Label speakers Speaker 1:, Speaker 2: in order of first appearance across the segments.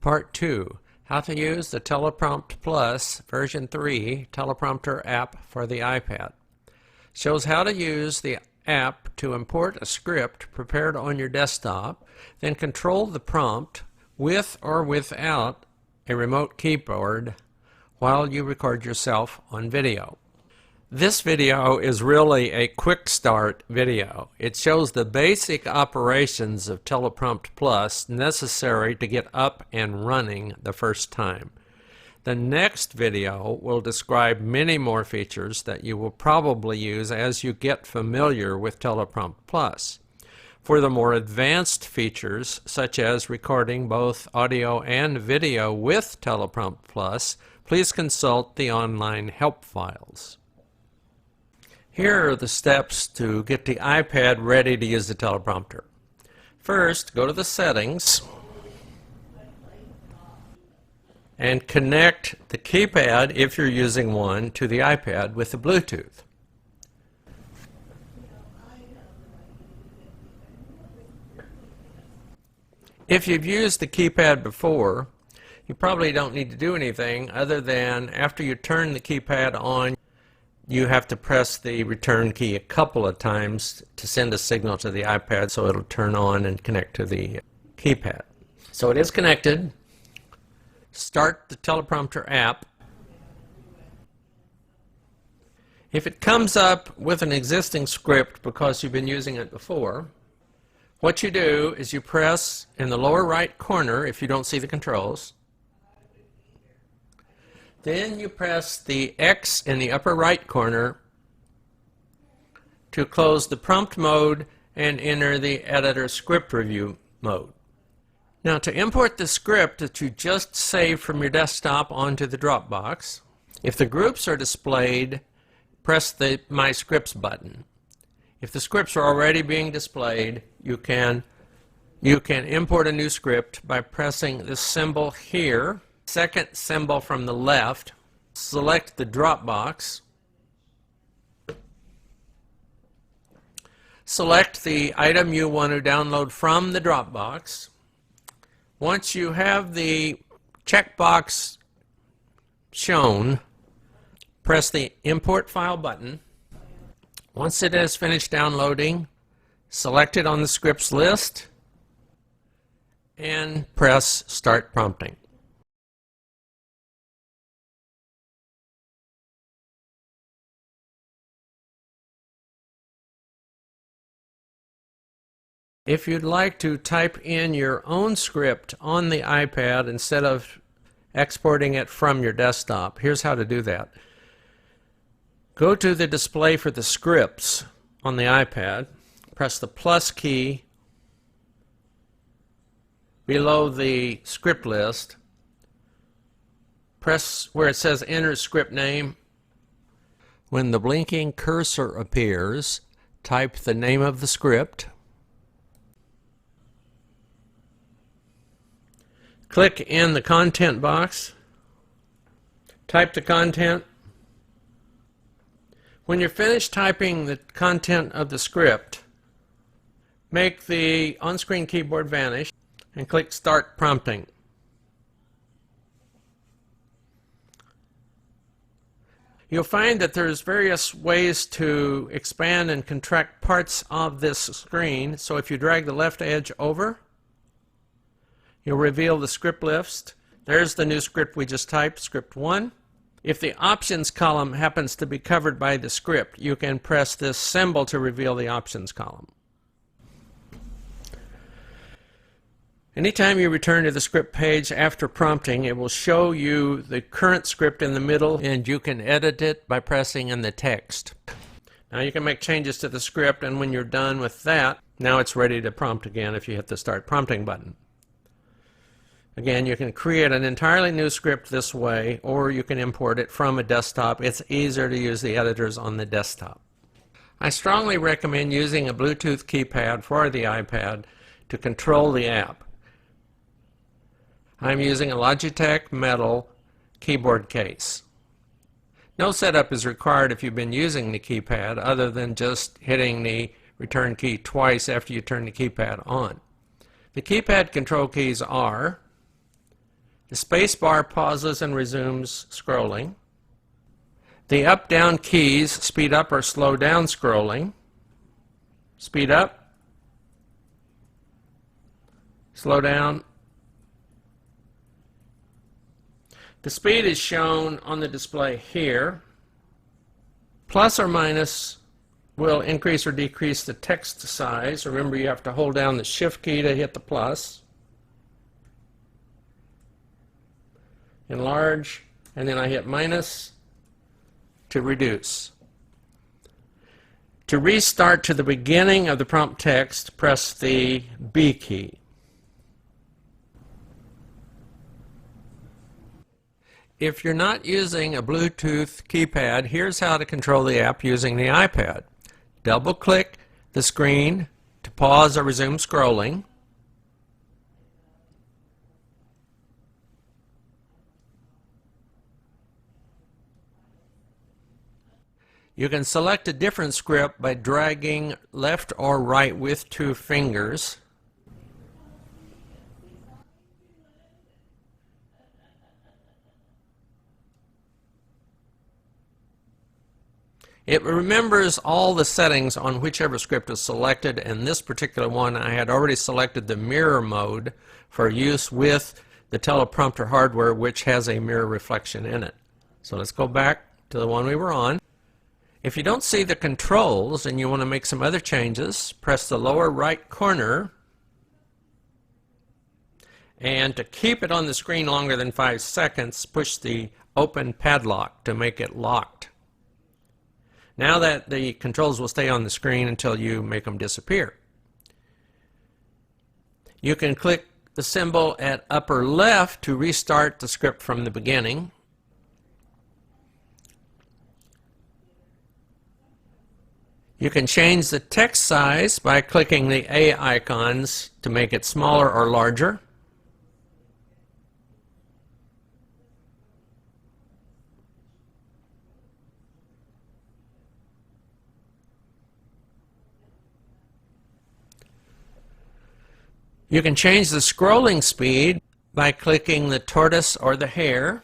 Speaker 1: Part 2, How to Use the Teleprompt Plus version 3 Teleprompter app for the iPad. Shows how to use the app to import a script prepared on your desktop, then control the prompt with or without a remote keyboard while you record yourself on video. This video is really a quick start video. It shows the basic operations of Teleprompt Plus necessary to get up and running the first time. The next video will describe many more features that you will probably use as you get familiar with Teleprompt Plus. For the more advanced features, such as recording both audio and video with Teleprompt Plus, please consult the online help files. Here are the steps to get the iPad ready to use the teleprompter. First, go to the settings and connect the keypad, if you're using one, to the iPad with the Bluetooth. If you've used the keypad before, you probably don't need to do anything other than after you turn the keypad on, you have to press the return key a couple of times to send a signal to the iPad so it'll turn on and connect to the keypad. So it is connected. Start the Teleprompter app. If it comes up with an existing script because you've been using it before, what you do is you press in the lower right corner if you don't see the controls. Then you press the X in the upper right corner to close the prompt mode and enter the editor script review mode. Now, to import the script that you just saved from your desktop onto the Dropbox, if the groups are displayed, press the My Scripts button. If the scripts are already being displayed, you can import a new script by pressing this symbol here. Second symbol from the left, select the Dropbox, select the item you want to download from the Dropbox. Once you have the checkbox shown, press the Import File button. Once it has finished downloading, select it on the scripts list and press Start Prompting. If you'd like to type in your own script on the iPad instead of exporting it from your desktop, here's how to do that. Go to the display for the scripts on the iPad, press the plus key below the script list, press where it says Enter Script Name. When the blinking cursor appears, type the name of the script. Click in the content box, type the content. When you're finished typing the content of the script, make the on-screen keyboard vanish and click Start Prompting. You'll find that there's various ways to expand and contract parts of this screen. So if you drag the left edge over, you'll reveal the script list. There's the new script we just typed, script 1. If the options column happens to be covered by the script, you can press this symbol to reveal the options column. Anytime you return to the script page after prompting, it will show you the current script in the middle, and you can edit it by pressing in the text. Now you can make changes to the script, and when you're done with that, now it's ready to prompt again if you hit the Start Prompting button. Again, you can create an entirely new script this way, or you can import it from a desktop. It's easier to use the editors on the desktop. I strongly recommend using a Bluetooth keypad for the iPad to control the app. I'm using a Logitech metal keyboard case. No setup is required if you've been using the keypad other than just hitting the return key twice after you turn the keypad on. The keypad control keys are The space bar pauses and resumes scrolling. The up-down keys speed up or slow down scrolling. Speed up, slow down. The speed is shown on the display here. Plus or minus will increase or decrease the text size. Remember, you have to hold down the shift key to hit the plus. Enlarge, and then I hit minus to reduce. To restart to the beginning of the prompt text, press the B key. If you're not using a Bluetooth keypad, here's how to control the app using the iPad. Double-click the screen to pause or resume scrolling. You can select a different script by dragging left or right with two fingers. It remembers all the settings on whichever script is selected, and this particular one I had already selected the mirror mode for use with the teleprompter hardware, which has a mirror reflection in it. So let's go back to the one we were on. If you don't see the controls and you want to make some other changes, press the lower right corner, and to keep it on the screen longer than 5 seconds, push the open padlock to make it locked. Now that the controls will stay on the screen until you make them disappear. You can click the symbol at upper left to restart the script from the beginning. You can change the text size by clicking the A icons to make it smaller or larger. You can change the scrolling speed by clicking the tortoise or the hare.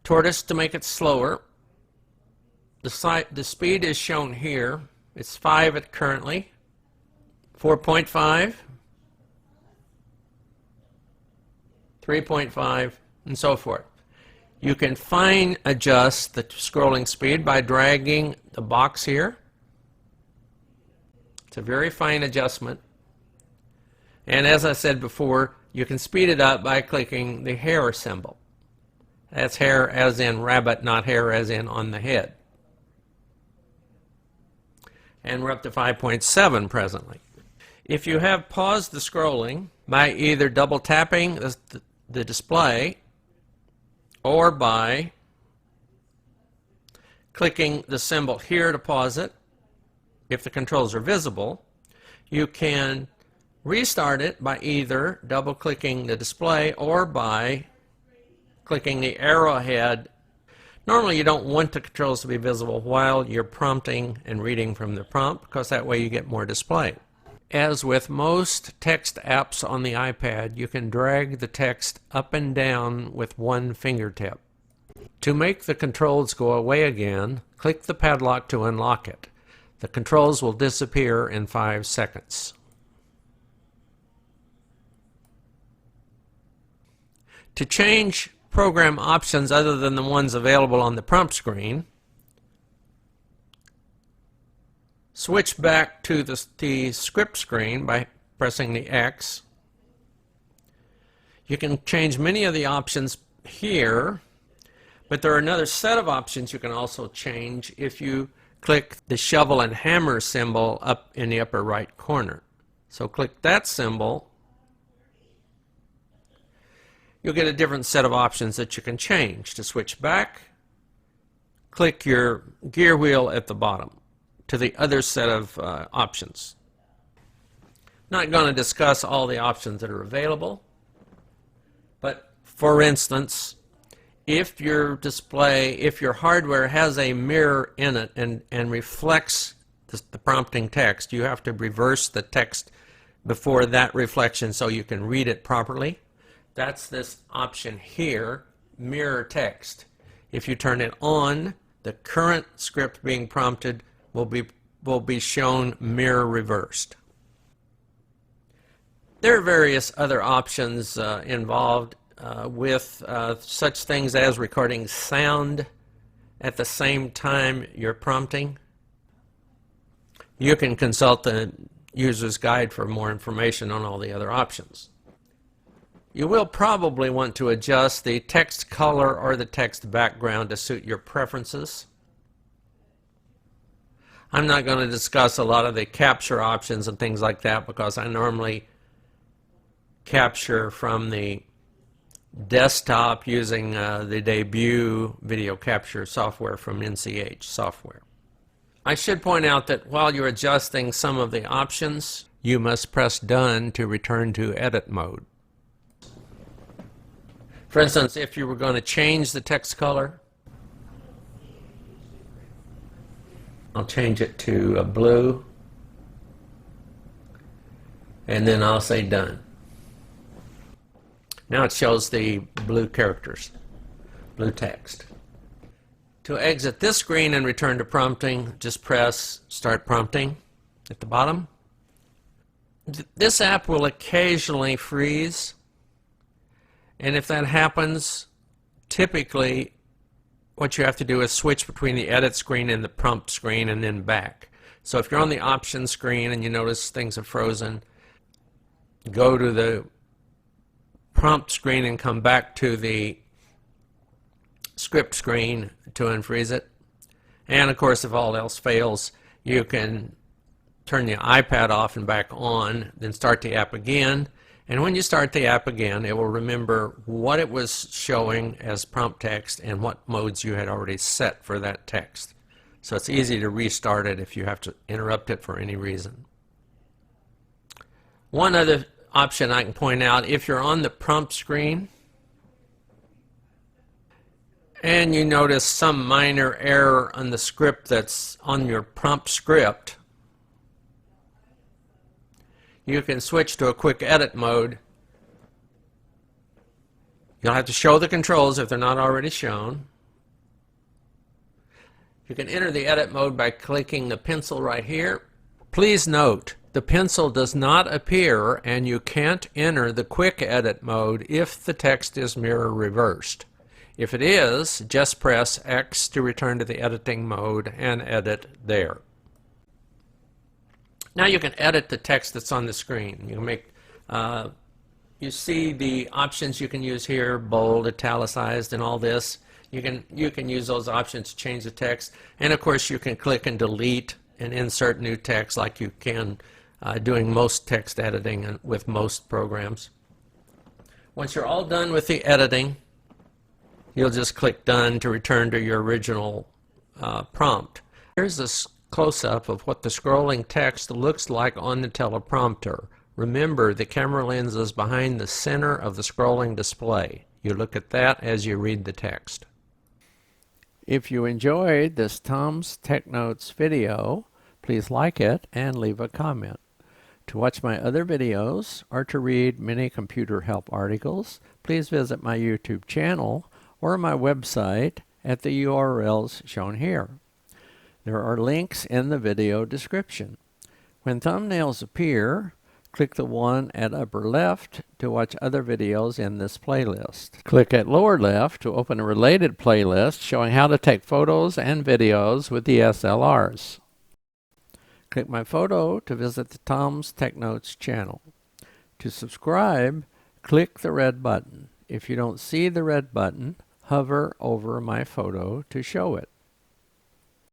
Speaker 1: Tortoise to make it slower. The speed is shown here. It's 5 at currently. 4.5, 3.5, and so forth. You can fine adjust the scrolling speed by dragging the box here. It's a very fine adjustment. And as I said before, you can speed it up by clicking the hare symbol. That's hare as in rabbit, not hair as in on the head. And we're up to 5.7 presently. If you have paused the scrolling by either double tapping the display or by clicking the symbol here to pause it, if the controls are visible, you can restart it by either double-clicking the display or by clicking the arrowhead. Normally you don't want the controls to be visible while you're prompting and reading from the prompt, because that way you get more display. As with most text apps on the iPad, you can drag the text up and down with one fingertip. To make the controls go away again, click the padlock to unlock it. The controls will disappear in 5 seconds. To change program options other than the ones available on the prompt screen, switch back to the script screen by pressing the X. You can change many of the options here, but there are another set of options you can also change if you click the shovel and hammer symbol up in the upper right corner. So click that symbol. You'll get a different set of options that you can change. To switch back, click your gear wheel at the bottom to the other set of options. Not going to discuss all the options that are available, but for instance, if your hardware has a mirror in it and reflects the prompting text, you have to reverse the text before that reflection so you can read it properly. That's this option here, mirror text. If you turn it on, the current script being prompted will be shown mirror reversed. There are various other options involved with such things as recording sound at the same time you're prompting. You can consult the user's guide for more information on all the other options. You will probably want to adjust the text color or the text background to suit your preferences. I'm not going to discuss a lot of the capture options and things like that because I normally capture from the desktop using the debut video capture software from NCH software. I should point out that while you're adjusting some of the options, you must press done to return to edit mode. For instance, if you were going to change the text color, I'll change it to a blue, and then I'll say done. Now it shows the blue characters, blue text. To exit this screen and return to prompting, just press Start Prompting at the bottom. This app will occasionally freeze, and if that happens, typically what you have to do is switch between the edit screen and the prompt screen and then back. So if you're on the options screen and you notice things are frozen, go to the prompt screen and come back to the script screen to unfreeze it. And of course, if all else fails, you can turn the iPad off and back on, then start the app again. And when you start the app again, it will remember what it was showing as prompt text and what modes you had already set for that text. So it's easy to restart it if you have to interrupt it for any reason. One other option I can point out, if you're on the prompt screen and you notice some minor error on the script that's on your prompt script, you can switch to a quick edit mode. You'll have to show the controls if they're not already shown. You can enter the edit mode by clicking the pencil right here. Please note, the pencil does not appear and you can't enter the quick edit mode if the text is mirror reversed. If it is, just press X to return to the editing mode and edit there. Now you can edit the text that's on the screen. You can make, you see the options you can use here, bold, italicized, and all this. You can use those options to change the text, and of course you can click and delete and insert new text like you can doing most text editing with most programs. Once you're all done with the editing, you'll just click done to return to your original prompt. Here's a close-up of what the scrolling text looks like on the teleprompter. Remember, the camera lens is behind the center of the scrolling display. You look at that as you read the text. If you enjoyed this Tom's Tech Notes video, please like it and leave a comment. To watch my other videos or to read many computer help articles, please visit my YouTube channel or my website at the URLs shown here. There are links in the video description. When thumbnails appear, click the one at upper left to watch other videos in this playlist. Click at lower left to open a related playlist showing how to take photos and videos with the SLRs. Click my photo to visit the Tom's Tech Notes channel. To subscribe, click the red button. If you don't see the red button, hover over my photo to show it.